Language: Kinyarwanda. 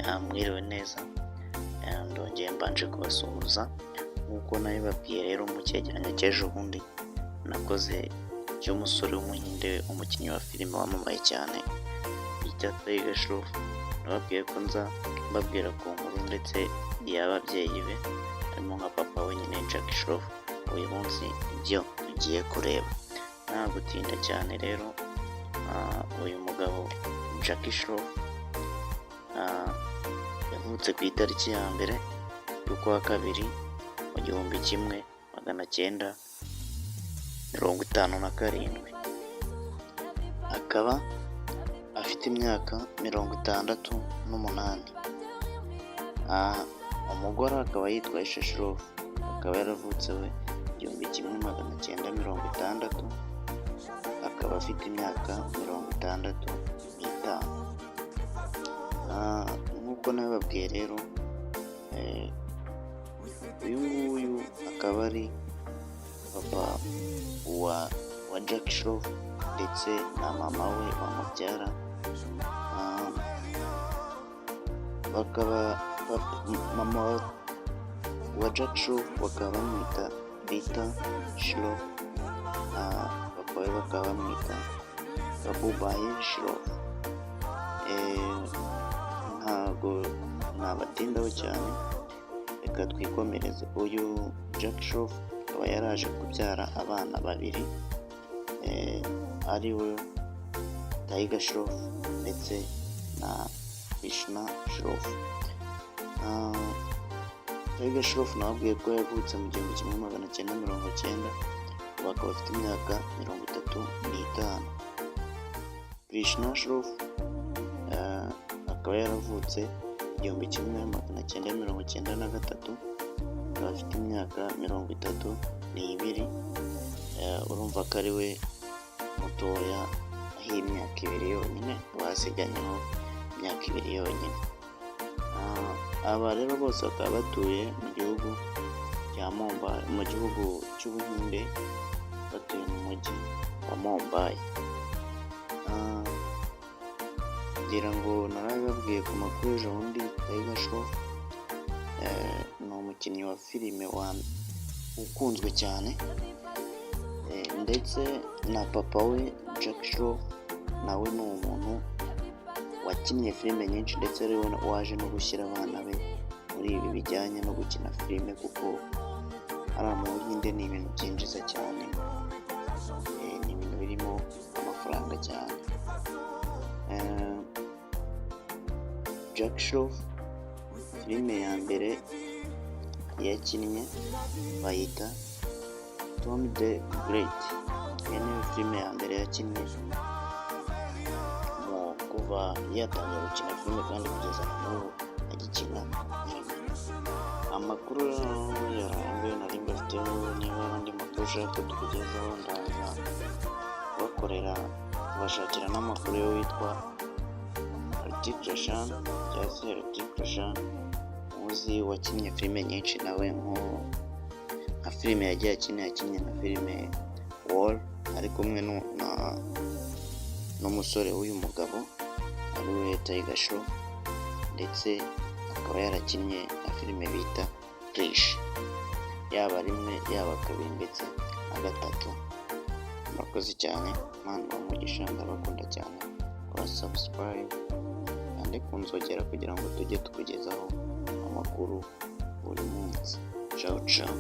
Mwiriwe neza, ndongeye mbanje kubasuhuza nk'uko nabibabwiye rero mu cyegeranyo cy'ejo bundi nakoze cy'umusore w'umuhinde umukinnyi wa filime wamamaye cyane bita Tiger Shroff. Nababwiye ko nza mbabwira ku nkuru ndetse y'ababyeyi be harimo nka papa we nyine Jackie Shroff. Uyu munsi ibyo tugiye kureba nta gutinda cyane rero, uyu mugabo Jackie Shroff yavutse ku itariki ya mbere y'ukwa kabiri mu 1957, akaba afite imyaka 68. Umugore akaba yitwa Aisha Shroff, akaba yaravutse we 1960, akaba afite imyaka 65. Nk'uko nabibabwiye rero, uyu nguyu akaba ari papa wa Jackie Shroff ndetse na mama we bamubyara. Mama wa Jackie Shroff bakaba bamwita Rita Shroff, papa we bakaba bamwita Babubaye Shroff. Ntabwo nabatindaho cyane, reka twikomereze. Uyu Jackie Shroff akaba yaraje kubyara abana babiri, ari we Tiger Shroff ndetse na Krishna Shroff. Tiger Shroff nababwiye ko yavutse mu 1990, bakaba bafite imyaka 35. Krishna Shroff akaba yaravutse 1993, akaba afite imyaka 32. Urumva ko ari we mutoya h'imyaka 2 yonyine, basiganyeho imyaka 2 yonyine. Aba rero bose bakaba batuye mu gihugu cya Mumbai, mu gihugu cy'Ubuhinde, batuye mu mujyi wa Mumbai. Ngira ngo narabibabwiye ku makuru ejo bundi, Tiger Shroff ni umukinnyi wa filime ukunzwe cyane, ndetse na papa we Jackie Shroff nawe ni umuntu wakinnye filime nyinshi, ndetse ari we waje no gushyira abana be muri ibi bijyanye no gukina filime, kuko hariya mu Buhinde ni ibintu byinjiza cyane, ni ibintu birimo amafaranga cyane. Jackie Shroff filime ya mbere yakinnye bayita Tom the Great. Iyi niyo filime ya mbere yakinnye kuva yatangira gukina filime, kandi kugeza n'ubu agikina filime. Amakuru yarangiye nari mbafiteho, niba andi makuru ushaka tukugezaho ndaza kubashakira n'amakuru yo witwa Hrithik Roshan, cyangwa se Hrithik Roshan, muzi wakinnye filime nyinshi nawe, nka filime yagiye yakinnye na filime War, ari kumwe n'umusore w'uyu mugabo ari we Tiger Shroff, ndetse akaba yarakinnye na filime bita Krish, yaba rimwe yaba kabiri ndetse na gatatu. Murakoze cyane, Imana umugisha, ndabakunda cyane. Kora subscribe kandi kunzogera kugira ngo tujye tukugezaho amakuru buri munsi. Ciao ciao.